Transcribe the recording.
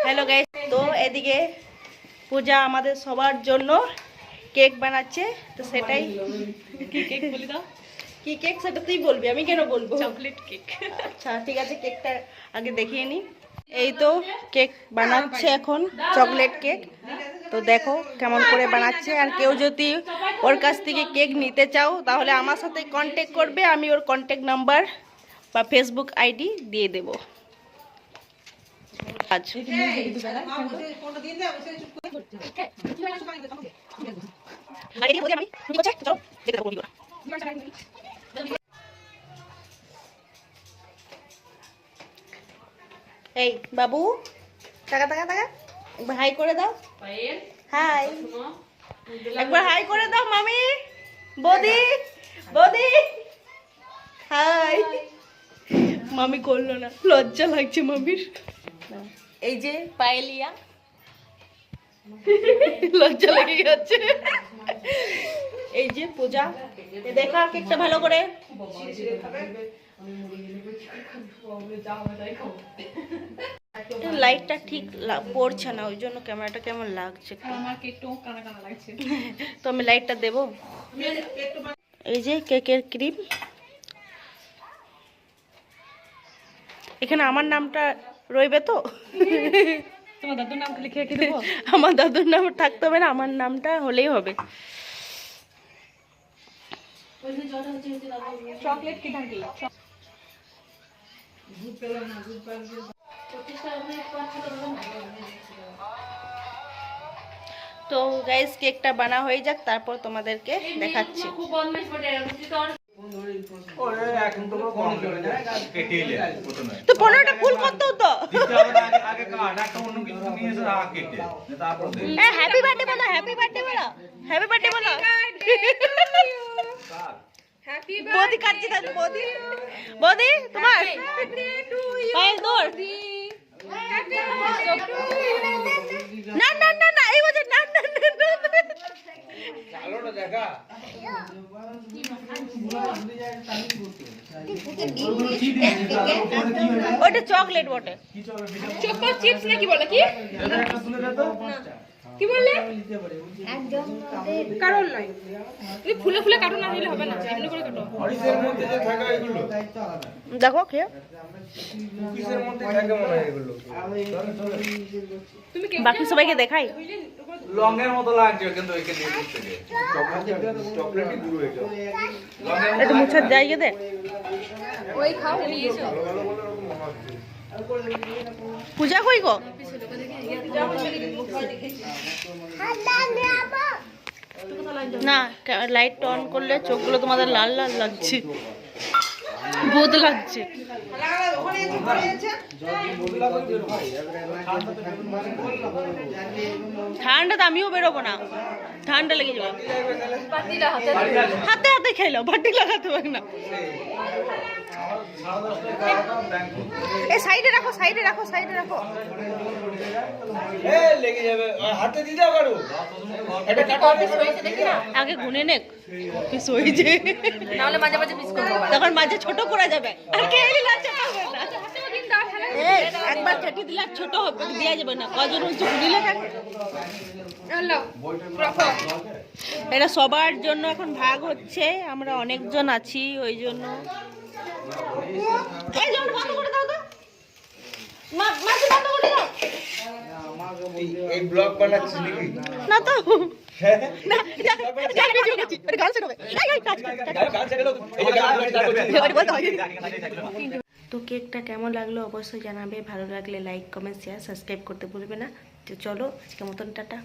Hello guys, তো এদিকে পূজা আমাদের সবার জন্য কেক বানাচ্ছে। তো সেটাই কি কেক বলি দাও? কি কেক সেটা তুই বলবি, আমি কেন বলবো? Chocolate cake. আচ্ছা ঠিক আছে, কেকটা আগে দেখিয়ে নি। এই তো কেক বানাচ্ছে এখন, চকলেট কেক। তো দেখো কেমন করে বানাচ্ছে। আর কেউ যদি ওর কাছ থেকে কেক নিতে চাও তাহলে আমার সাথে কন্ট্যাক্ট করবে, আমি ওর কন্ট্যাক্ট নাম্বার বা ফেসবুক আইডি দিয়ে দেবো। আচ্ছা এই বাবু, টাকা টাকা টাকা, একবার হাই করে দাও। হাই, একবার হাই করে দাও মামি। বৌদি, বৌদি হাই। মামি করলো না, লজ্জা লাগছে মামির। এই যে পায়েলিয়া, লজ্জা লেগে যাচ্ছে। এই যে পূজা, দেখা কেকটা ভালো করে। লাইটটা ঠিক পড়ছে না, ওই জন্য ক্যামেরাটা কেমন লাগছে। তো আমি লাইটটা দেবো। এই যে কেকের ক্রিম, এখানে আমার নামটা রইবে তো? তোমার দাদুর নাম লিখে রেখে দেবো? আমার দাদুর নাম থাকতে হবে না, আমার নামটা হলেই হবে। চকলেট কি থাকি? তো গাইস কেকটা বানা হয়ে যাক, তারপর তোমাদেরকে দেখাচ্ছি। তো 15টা ফুল করতে হতো। হ্যাপি বার্থডে বলো, হ্যাপি বার্থডে বলো, হ্যাপি বার্থডে বলো। বৌদি কাটছি তাহলে, বৌদি, বৌদি তোমার পায়ের দৌড়। না না না না, এই বছর না না না। ওটা চকলেট বটে। চকো চিপস নাকি বলে? কি কি বললে? একদম কারণ নয়, তুমি ফুলে ফুলে কাটো, না হলে হবে না, এমনি করে কাটো। অরিসের মধ্যে যে থাকা এগুলো দেখো খেয়ে, কুকিজের মধ্যে থাকে মনে হয় এগুলো। তুমি বাকি সবাইকে দেখাই। লংয়ের মতো লাগছে কিন্তু এখানে দিচ্ছে যে চকলেটই পুরো এটা লংয়ের একটু মুছার জায়গা দে। ওই খাও নিয়েছো? পূজা কই গো? না, লাইট অন করলে চোখগুলো তোমাদের লাল লাল লাগছে, ভূত লাগছে। ঠান্ডাতে আমিও বেরোবো না, ঠান্ডা লেগে যাবে। হাতে হাতে খেলো, বাটি লাগাতে পারে না। এই সাইডে রাখো, সাইডে রাখো, সাইডে রাখো। এ লেগে যাবে, হাতে দি দাও কারো। এটা কাটা দেখি না, আগে গুনে নে পিস হয়েছে, নাহলে মাঝে মাঝে মিস করবো। তখন মাঝে ছোট করা যাবে। আর কে দিলা ছোট হবে না, এই একবার ছেটি দিলে ছোট হবে, দেয়া যাবে না। কজন হচ্ছে গুনিলে থাকে। এটা সবার জন্য এখন ভাগ হচ্ছে, আমরা অনেকজন আছি ওই জন্য। এই জল বন্ধ করে দাও তো, মাছ বন্ধ করে দাও। এই ব্লগ বানাচ্ছিস নাকি? না তো না, গান ভিডিও করছি, এটা গান শেখাবে। গান ছেড়ে দাও, এই যে গান স্টার্ট করছি। তো কেকটা কেমন লাগলো অবশ্যই জানাবে, ভালো লাগলে লাইক কমেন্ট শেয়ার সাবস্ক্রাইব করতে ভুলবে না। তো চলো আজকের মতন টাটা।